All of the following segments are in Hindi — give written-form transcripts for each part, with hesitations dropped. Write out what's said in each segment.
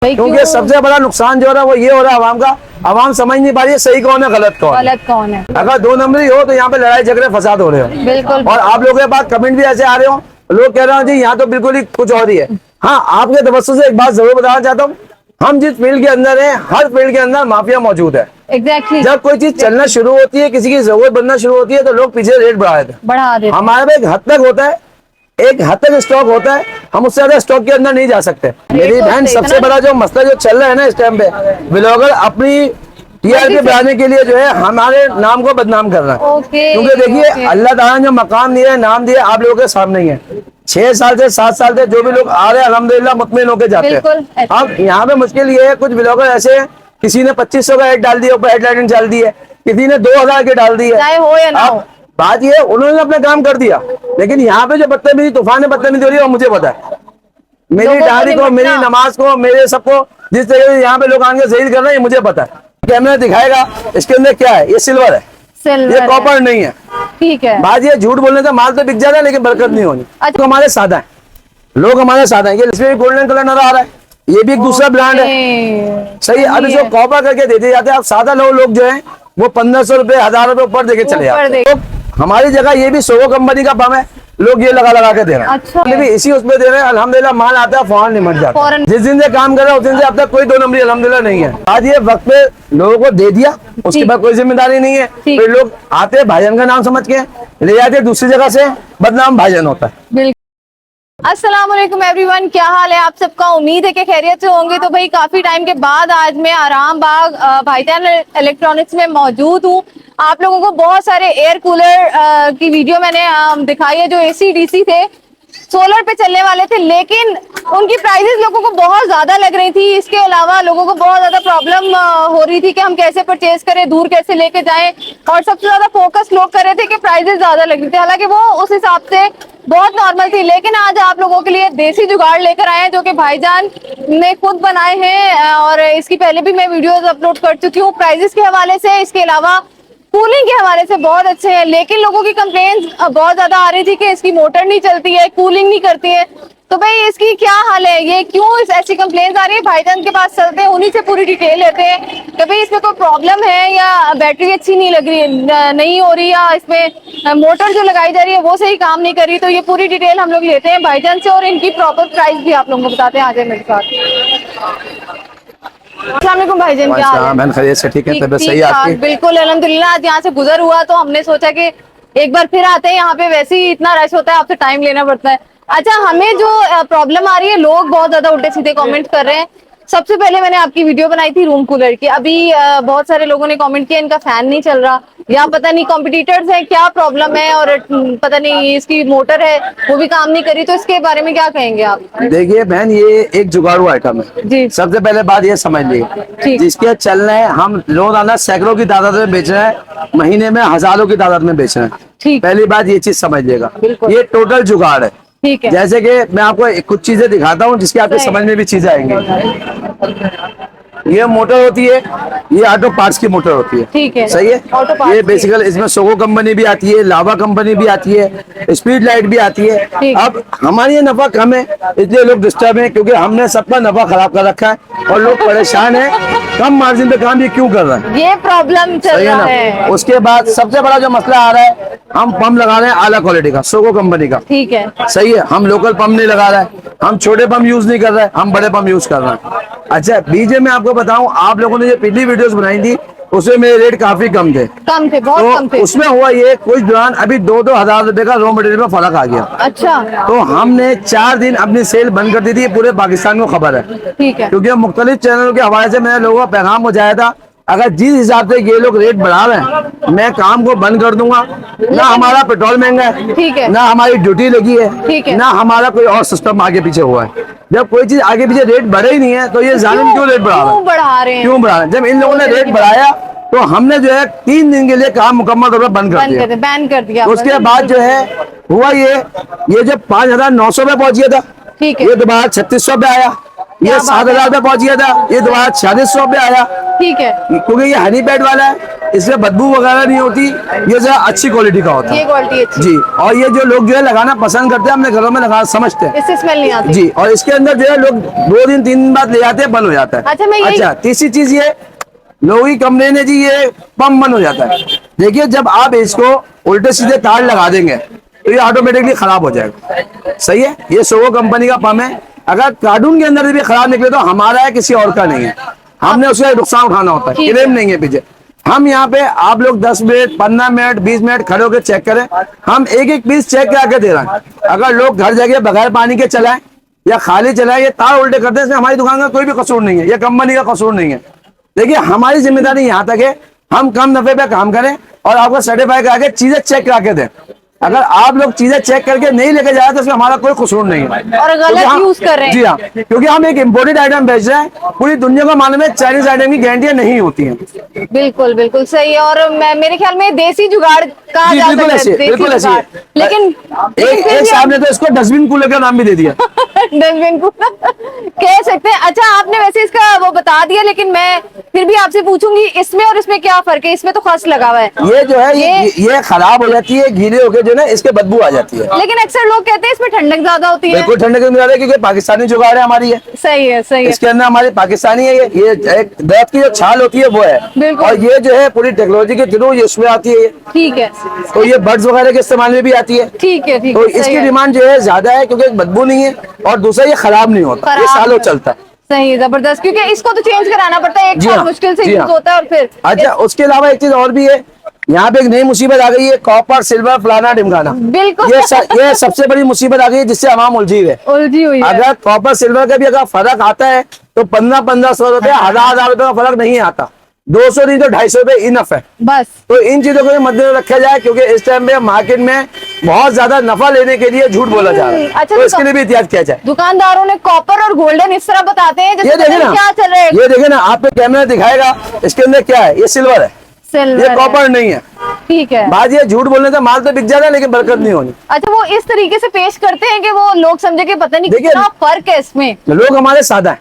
क्योंकि सबसे बड़ा नुकसान जो हो रहा है वो ये हो रहा है आवाम का, आवाम समझ नहीं पा रही है सही कौन है गलत कौन है। अगर दो नंबरी हो तो यहाँ पे लड़ाई झगड़े फसाद हो रहे हो। बिल्कुल। और आप लोगों के पास कमेंट भी ऐसे आ रहे हो, लोग कह रहे हो जी यहाँ तो बिल्कुल ही कुछ और ही है। हाँ, आपके तवज्जो से एक बात जरूर बताना चाहता हूँ, हम जिस फील्ड के अंदर है हर फील्ड के अंदर माफिया मौजूद है। एग्जैक्टली। जब कोई चीज चलना शुरू होती है, किसी की जरूरत बनना शुरू होती है तो लोग पीछे रेट बढ़ा देते हैं। हमारे पे एक हद तक होता है, एक हद तक स्टॉक होता है, हम उससे ज्यादा स्टॉक के अंदर नहीं जा सकते। मेरी बहन, सबसे बड़ा जो मसला जो चल रहा है ना इस टाइम पे, ब्लॉगर अपनी टीआरपी बढ़ाने के लिए जो है हमारे नाम को बदनाम कर रहा है। क्योंकि देखिए अल्लाह ताला ने जो मकाम दिया है, नाम दिया, आप लोगों के सामने ही है। 6 साल से 7 साल से जो भी लोग आ रहे हैं अल्हम्दुलिल्लाह मुतमिन होके जाते हैं। अब यहाँ पे मुश्किल ये है, कुछ ब्लॉगर ऐसे हैं, किसी ने 2500 का ऐड डाल दिया, ऊपर हेडलाइनिंग डाल दी है, किसी ने 2000 के डाल दी है। चाहे हो या ना हो, बात ये उन्होंने अपना काम कर दिया, लेकिन यहाँ पे जो बदतमीजी तूफान बदतमीजी हो रही है वो मुझे पता है। मेरी दाढ़ी को, मेरी नमाज को, मेरे सबको जिस तरह से यहाँ पे लोग आगे शहीद कर रहे हैं मुझे पता है। कैमरा दिखाएगा इसके अंदर क्या है, ये सिल्वर है, ये कॉपर नहीं है। ठीक है। बात ये झूठ बोलने से माल तो बिक जाता है लेकिन बरकत नहीं होनी। तो हमारे सादा है, लोग हमारे सादा है। ये इसमें गोल्डन कलर नजर आ रहा है, ये भी एक दूसरा ब्रांड है। सही है। अब इसको कॉपर करके देते जाते हैं। अब सादा लोग जो है वो 1500 रुपए, 1000 रुपए ऊपर देके चले जाते हैं। हमारी जगह ये भी सोगो कंपनी का पंप है, लोग ये लगा लगा के दे रहे हैं। अच्छा। भी इसी उसमें दे रहे हैं। अल्हम्दुलिल्लाह माल आता है, फौरन निमट जाता है। जिस दिन से काम कर रहा है उस दिन से अब तक कोई 2 नंबरी अल्हम्दुलिल्लाह नहीं है। आज ये वक्त पे लोगों को दे दिया, उसके बाद कोई जिम्मेदारी नहीं है। फिर लोग आते हैं भाईजान का नाम समझ के ले जाते हैं, दूसरी जगह से बदनाम भाईजान होता है। अस्सलाम वालेकुम एवरीवन, क्या हाल है आप सबका? उम्मीद है कि खैरियत से होंगे। तो भाई काफी टाइम के बाद आज मैं आराम बाग भाईजान इलेक्ट्रॉनिक्स में मौजूद हूँ। आप लोगों को बहुत सारे एयर कूलर की वीडियो मैंने दिखाई है जो एसी डीसी थे, सोलर पे चलने वाले थे, लेकिन उनकी प्राइसेस लोगों को बहुत ज्यादा लग रही थी। इसके अलावा लोगों को बहुत ज्यादा प्रॉब्लम हो रही थी कि हम कैसे परचेज करें, दूर कैसे लेके जाएं, और सबसे ज्यादा फोकस लोग कर रहे थे कि प्राइसेस ज्यादा लग रही थी। हालांकि वो उस हिसाब से बहुत नॉर्मल थी, लेकिन आज आप लोगों के लिए देसी जुगाड़ लेकर आए हैं जो कि भाईजान ने खुद बनाए हैं, और इसकी पहले भी मैं वीडियोस अपलोड कर चुकी हूँ प्राइसेस के हवाले से। इसके अलावा कूलिंग के हवाले से बहुत अच्छे हैं, लेकिन लोगों की कंप्लेंट्स बहुत ज्यादा आ रही थी कि इसकी मोटर नहीं चलती है, कूलिंग नहीं करती है। तो भाई इसकी क्या हाल है, ये क्यों ऐसी कंप्लेंट्स आ रही है? भाईजान के पास चलते हैं, उन्हीं से पूरी डिटेल लेते हैं कि भाई इसमें कोई प्रॉब्लम है या बैटरी अच्छी नहीं लग रही है, नहीं हो रही, या इसमें मोटर जो लगाई जा रही है वो सही काम नहीं कर रही। तो ये पूरी डिटेल हम लोग लेते हैं भाईजान से, और इनकी प्रॉपर प्राइस भी आप लोगों को बताते हैं। आज मेरे साथ अस्सलामुअलैकुम भाईजान, क्या हाल है? खैरियत से ठीक है, तबीयत सही है आपकी? बिल्कुल अल्हम्दुलिल्लाह। आज यहाँ से गुजर हुआ तो हमने सोचा कि एक बार फिर आते हैं। यहाँ पे वैसे ही इतना रश होता है, आपसे टाइम लेना पड़ता है। अच्छा, हमें जो प्रॉब्लम आ रही है, लोग बहुत ज्यादा उल्टे सीधे कमेंट कर रहे हैं। सबसे पहले मैंने आपकी वीडियो बनाई थी रूम कूलर की, अभी बहुत सारे लोगों ने कमेंट किया इनका फैन नहीं चल रहा, या पता नहीं कॉम्पिटिटर्स है, क्या प्रॉब्लम है, और पता नहीं इसकी मोटर है वो भी काम नहीं करी। तो इसके बारे में क्या कहेंगे आप? देखिए बहन, ये एक जुगाड़ू आइटम है जी। सबसे पहले बात ये समझ लीजिए, जिसके चल रहे हैं हम रोजाना सैकड़ों की तादाद में बेच रहे हैं, महीने में हजारों की तादाद में बेच रहे हैं। पहली बात ये चीज समझ लीजिएगा, ये टोटल जुगाड़ है। ठीक है। जैसे कि मैं आपको कुछ चीजें दिखाता हूँ जिसकी आपके समझ में भी चीजें आएंगी। ये मोटर होती है, ये ऑटो पार्ट्स की मोटर होती है। ठीक है, सही है। ये बेसिकली इसमें सोगो कंपनी भी आती है, लावा कंपनी भी आती है, स्पीड लाइट भी आती है। अब हमारी ये नफा कम है इसलिए लोग डिस्टर्ब है, क्योंकि हमने सबका नफा खराब कर रखा है और लोग परेशान है। कम मार्जिन पे काम ये क्यों कर रहा है, ये प्रॉब्लम चल रहा है। उसके बाद सबसे बड़ा जो मसला आ रहा है, हम पंप लगा रहे हैं आला क्वालिटी का, सोगो कंपनी का। ठीक है, सही है। हम लोकल पंप नहीं लगा रहे हैं, हम छोटे पंप यूज नहीं कर रहे हैं, हम बड़े पंप यूज कर रहे हैं। अच्छा, बीजे में आपको बताऊं, आप लोगों ने जो पिछली वीडियोस बनाई थी उसमें मेरे रेट काफी कम थे, बहुत कम थे। उसमें हुआ ये कुछ दौरान अभी 2-2 हजार रुपए का रॉ मटेरियल में फर्क आ गया। अच्छा। तो हमने 4 दिन अपनी सेल बंद कर दी थी, पूरे पाकिस्तान को खबर है। ठीक है। क्योंकि मुख्तलिफ चैनलों के हवाले से मैंने लोगों का पैगाम पहुंचाया था, अगर जिस हिसाब से ये लोग रेट बढ़ा रहे हैं मैं काम को बंद कर दूंगा। ना हमारा पेट्रोल महंगा है, ठीक है, ना हमारी ड्यूटी लगी है, ठीक है, ना हमारा कोई और सिस्टम आगे पीछे हुआ है। जब कोई चीज आगे पीछे रेट बढ़े ही नहीं है तो ये जालिम क्यों रेट बढ़ा रहे हैं? क्यों बढ़ा रहे हैं? जब इन लोगों ने रेट बढ़ाया तो हमने जो है 3 दिन के लिए काम मुकम्मल तौर पर बंद कर दिया, बैन कर दिया। उसके बाद जो है हुआ ये जो 5900 पे पहुंच गया था, ठीक है, ये दोबारा 3600 पे आया, ये 7000 पे पहुंच गया था, ये दोबारा 4600 पे आया। ठीक है, क्योंकि ये हनी पैड वाला है, इसमें बदबू वगैरह नहीं होती, ये जो अच्छी क्वालिटी का होता ये है क्वालिटी अच्छी, जी। और ये जो लोग जो है लगाना पसंद करते हैं, अपने घरों में लगाना समझते हैं इससे स्मेल नहीं आती जी। और इसके अंदर जो है लोग 2 दिन 3 दिन बाद ले जाते हैं, बंद हो जाता है। अच्छा, मैं यही- अच्छा, तीसरी चीज ये लोगों की कंप्लेन है जी, ये पंप बंद हो जाता है। देखिए, जब आप इसको उल्टे सीधे तार लगा देंगे तो ये ऑटोमेटिकली खराब हो जाएगा। सही है, ये सोगो कंपनी का पंप है। अगर कार्टून के अंदर भी खराब निकले तो हमारा है, किसी और का नहीं है। हमने उसका नुकसान उठाना होता है, क्लेम नहीं है पीछे। हम यहाँ पे आप लोग 10 मिनट 15 मिनट 20 मिनट खड़े होकर चेक करें, हम एक एक पीस चेक करा के दे रहे हैं। अगर लोग घर जाके बगैर पानी के चलाएं या खाली चलाएं, ये तार उल्टे करते हैं, इसमें हमारी दुकान का कोई भी कसूर नहीं है, ये कंपनी का कसूर नहीं है। देखिए, हमारी जिम्मेदारी यहाँ तक है, हम कम नफे पे काम करें और आपको सर्टिफाई करा के चीजें चेक करा के दें। अगर आप लोग चीजें चेक करके नहीं लेके जाए तो इसमें हमारा कोई कसूर नहीं है। और गलत यूज कर रहे हैं। जी हाँ, क्योंकि हम एक इम्पोर्टेड आइटम बेच रहे हैं। पूरी दुनिया को मालूम है चाइनीज आइटम की गारंटियां नहीं होती हैं। बिल्कुल बिल्कुल सही है। और मेरे ख्याल में देसी जुगाड़ कहा जी, जा बिल्कुल सकता ऐसे, है, देसी बिल्कुल ऐसे। जुगाड़। लेकिन एक साहब ने तो इसको डस्टबिन कूलर का नाम भी दे दिया। डस्टबिन को कह सकते हैं। अच्छा, आपने वैसे इसका वो बता दिया, लेकिन मैं फिर भी आपसे पूछूंगी, इसमें और इसमें क्या फर्क है? इसमें तो खस लगा हुआ है, ये जो है ये खराब हो जाती है, गीले होके जो है इसके बदबू आ जाती है। लेकिन अक्सर लोग कहते हैं इसमें ठंडक ज्यादा होती है। बिल्कुल ठंडक नहीं आ रही, क्योंकि पाकिस्तानी जुगाड़ है हमारी है। सही है, सही है। इसके अंदर हमारी पाकिस्तानी है, ये एक दर्द की जो छाल होती है वो है। बिल्कुल। और ये जो है पूरी टेक्नोलॉजी के थ्रू ये उसमें आती है। ठीक है, तो ये बर्ड्स वगैरह के इस्तेमाल में भी आती है। ठीक है, ठीक तो है, सही इसकी है। डिमांड जो है ज्यादा है, क्योंकि बदबू नहीं है और दूसरा ये खराब नहीं होता, ये खराब सालों है। चलता है। सही है, जबरदस्त। क्योंकि इसको तो चेंज कराना पड़ता है, एक जी साल हाँ, मुश्किल से जी यूज हाँ। होता है। और फिर अच्छा, उसके अलावा एक चीज और भी है, यहाँ पे एक नई मुसीबत आ गई है, कॉपर सिल्वर फलाना ढिमकाना। बिल्कुल। ये सबसे बड़ी मुसीबत आ गई है, जिससे आवाम उलझी हुई है। उलझी हुई है। अगर कॉपर सिल्वर का भी अगर फर्क आता है तो 1500 रुपए, 1000 रुपए का फर्क नहीं आता। 200 नहीं तो 250 रुपए इनफ है। बस तो इन चीजों को मद्देनजर रखा जाए, क्योंकि इस टाइम पे मार्केट में बहुत ज्यादा नफा लेने के लिए झूठ बोला जा रहा है। अच्छा, तो इसके लिए भी एहतियात किया जाए। दुकानदारों ने कॉपर और गोल्डन इस तरह बताते हैं, जैसे ये पता देखे नहीं ना, क्या चल रहा है। ये देखे ना, आप पे कैमरा दिखाएगा, इसके अंदर क्या है, ये सिल्वर है, सिल्वर ये है। कॉपर नहीं है। ठीक है। बात ये झूठ बोलने से माल तो बिक जाता है, लेकिन बरकत नहीं होनी। अच्छा, वो इस तरीके से पेश करते हैं कि वो लोग समझे कि पता नहीं देखिए, कितना फर्क है इसमें। लोग हमारे सादा है,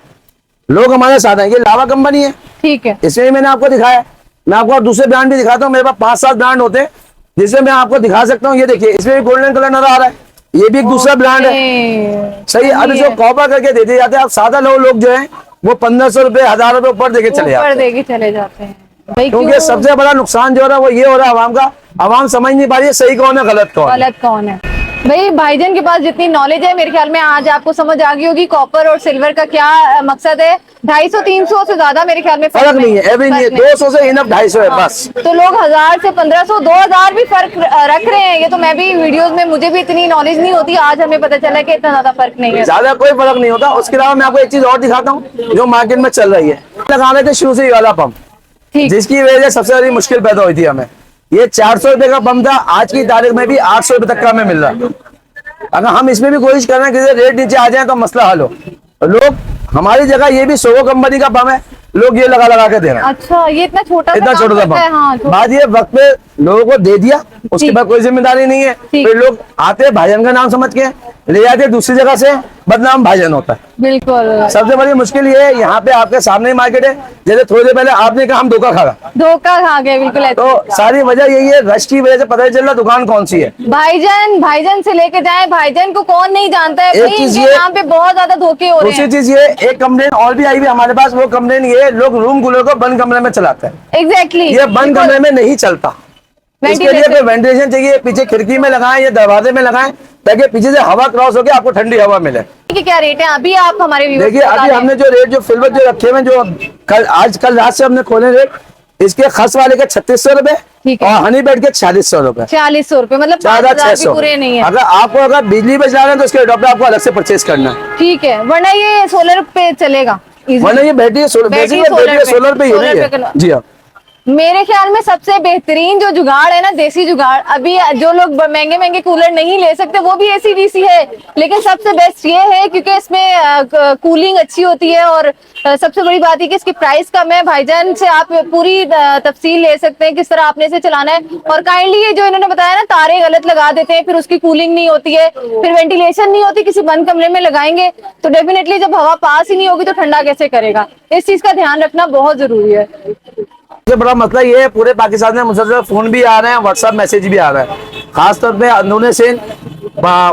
लोग हमारे सादा है। ये लावा कंपनी है, ठीक है। इसमें भी मैंने आपको दिखाया। मैं आपको दूसरे ब्रांड भी दिखाता हूँ, मेरे पास 5-7 ब्रांड होते हैं जिसमें मैं आपको दिखा सकता हूँ। ये देखिए, इसमें भी गोल्डन कलर नजर आ रहा है, ये भी एक दूसरा ब्रांड है। सही है। अब इसको कॉपर करके देते जाते हैं। अब सादा लोग जो है वो 1500 रुपए 1000 रुपए ऊपर देके चले जाते हैं, देके चले जाते हैं भाई। क्योंकि सबसे बड़ा नुकसान जो हो रहा है वो ये हो रहा है आवाम का। आवाम समझ नहीं पा रही है सही कौन है गलत कौन है। गलत कौन है। भाई, भाईजान के पास जितनी नॉलेज है, मेरे ख्याल में आज आपको समझ आ गई होगी कॉपर और सिल्वर का क्या मकसद है। 250-300 से ज्यादा मेरे ख्याल में फर्क नहीं है, एवरेज नहीं है। 200 से इनफ 250 है बस। तो लोग 1000 से 1500 2000 भी फर्क रख रहे हैं। ये तो मैं भी वीडियोस में, मुझे भी इतनी नॉलेज नहीं होती, आज हमें पता चला कि इतना ज्यादा फर्क नहीं है। ज्यादा कोई फर्क नहीं होता। उसके अलावा मैं आपको एक चीज और दिखाता हूँ जो मार्केट में चल रही है। लगा रहे थे शुरू से ये वाला पंप, जिसकी वजह से सबसे बड़ी मुश्किल पैदा हुई थी हमें। ये 400 रुपए का पंप था, आज की तारीख में भी 800 रुपए तक का हमें मिल रहा है। अगर हम इसमें भी कोशिश कर रहे हैं कि रेट नीचे आ जाए तो मसला हल हो। लोग हमारी जगह, ये भी सोगो कंपनी का पंप है, लोग ये लगा के दे रहे हैं। अच्छा, ये इतना छोटा सा पंप। हाँ, बाद ये वक्त पे लोगों को दे दिया, उसके बाद कोई जिम्मेदारी नहीं है। फिर लोग आते भाईजान का नाम समझ के ले जाते, दूसरी जगह से बदनाम भाईजान होता है। बिल्कुल। सबसे बड़ी मुश्किल ये है, यहाँ पे आपके सामने ही मार्केट है। जैसे थोड़ी देर पहले आपने कहा हम धोखा खा गए, बिल्कुल। तो सारी वजह यही है, रश की वजह से पता नहीं चल रहा दुकान कौन सी है। भाईजान से लेके जाए, भाईजान को कौन नहीं जानता है। एक चीज ये, यहाँ पे बहुत ज्यादा धोखे हो रहे हैं। दूसरी चीज ये, एक कंप्लेन और भी आई हुई हमारे पास। वो कंप्लेन ये, लोग रूम कूलर को बंद कमरे में चलाते हैं। एग्जैक्टली। ये बंद कमरे में नहीं चलता। इसके लिए कोई वेंटिलेशन चाहिए, पीछे खिड़की में लगाएं या दरवाजे में लगाएं, ताकि पीछे से हवा क्रॉस होकर आपको ठंडी हवा मिले। क्या रेट है अभी आप हमारे व्यूअर्स देखिए, अभी हमने जो रेट जो फिल्वर जो रखे हुए, जो कल रात से हमने खोले रेट, इसके खस वाले के 3600 रुपए और हनी बेड के 4600 रुपए। 4600 रुपए, मतलब 4600 पूरे नहीं है। अगर बिजली पे जा रहे हैं तो उसके डॉक्टर आपको अलग से परचेज करना है। ठीक है, वरना ये सोलर पे चलेगा। वरना ये बैटरी सोलर पे ही है। जी हाँ। मेरे ख्याल में सबसे बेहतरीन जो जुगाड़ है ना, देसी जुगाड़। अभी जो लोग महंगे कूलर नहीं ले सकते, वो भी AC/DC है, लेकिन सबसे बेस्ट ये है क्योंकि इसमें कूलिंग अच्छी होती है। और सबसे बड़ी बात है कि इसकी प्राइस कम है। भाईजान से आप पूरी तफसील ले सकते हैं किस तरह आपने इसे चलाना है। और काइंडली ये जो इन्होंने बताया ना, तारे गलत लगा देते हैं, फिर उसकी कूलिंग नहीं होती है, फिर वेंटिलेशन नहीं होती। किसी बंद कमरे में लगाएंगे तो डेफिनेटली जब हवा पास ही नहीं होगी तो ठंडा कैसे करेगा। इस चीज का ध्यान रखना बहुत जरूरी है। सबसे बड़ा मसला ये है, पूरे पाकिस्तान में मुसलसल फोन भी आ रहे हैं, व्हाट्सएप मैसेज भी आ रहा है, खासतौर पे अंदरूनी सिंध,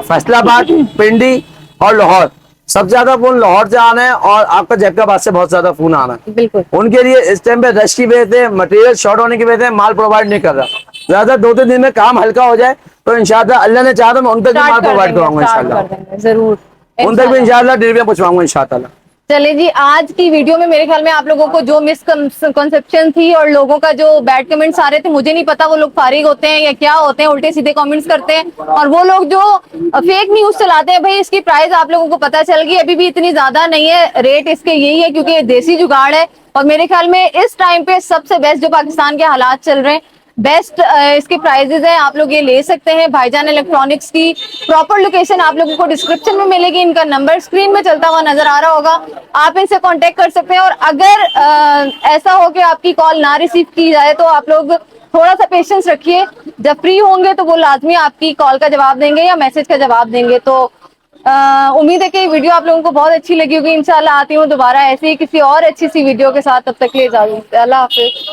फैसलाबाद, पिंडी और लाहौर। सबसे ज्यादा फोन लाहौर से आ रहे हैं और आपका जैकबाद से बहुत ज्यादा फोन आ रहा है। बिल्कुल। उनके लिए इस टाइम पे रश की वजह से, मटेरियल शॉर्ट होने की वजह से माल प्रोवाइड नहीं कर रहा। ज्यादा 2-3 दिन में काम हल्का हो जाए तो इंशाल्लाह अल्लाह ने चाहा तो मैं उन तक भी माल प्रोवाइड करवाऊंगा इंशाल्लाह, जरूर उन तक भी इंशाल्लाह डिलीवरी पहुंचवाऊंगा इंशाल्लाह। चले जी, आज की वीडियो में मेरे ख्याल में आप लोगों को जो मिसकंसेप्शन थी और लोगों का जो बैड कमेंट्स आ रहे थे, मुझे नहीं पता वो लोग फारिग होते हैं या क्या होते हैं, उल्टे सीधे कमेंट्स करते हैं और वो लोग जो फेक न्यूज चलाते हैं। भाई इसकी प्राइस आप लोगों को पता चल गई, अभी भी इतनी ज्यादा नहीं है, रेट इसके यही है क्योंकि ये देसी जुगाड़ है। और मेरे ख्याल में इस टाइम पे सबसे बेस्ट जो पाकिस्तान के हालात चल रहे हैं, बेस्ट इसके प्राइजेस हैं, आप लोग ये ले सकते हैं। भाईजान इलेक्ट्रॉनिक्स की प्रॉपर लोकेशन आप लोगों को डिस्क्रिप्शन में मिलेगी, इनका नंबर स्क्रीन में चलता हुआ नजर आ रहा होगा, आप इनसे कांटेक्ट कर सकते हैं। और अगर ऐसा हो कि आपकी कॉल ना रिसीव की जाए तो आप लोग थोड़ा सा पेशेंस रखिए, जब फ्री होंगे तो वो लाजमी आपकी कॉल का जवाब देंगे या मैसेज का जवाब देंगे। तो उम्मीद है कि ये वीडियो आप लोगों को बहुत अच्छी लगी होगी। इंशाल्लाह आती हूँ दोबारा ऐसे ही किसी और अच्छी सी वीडियो के साथ, तब तक के लिए इजाजत, अल्लाह हाफिज।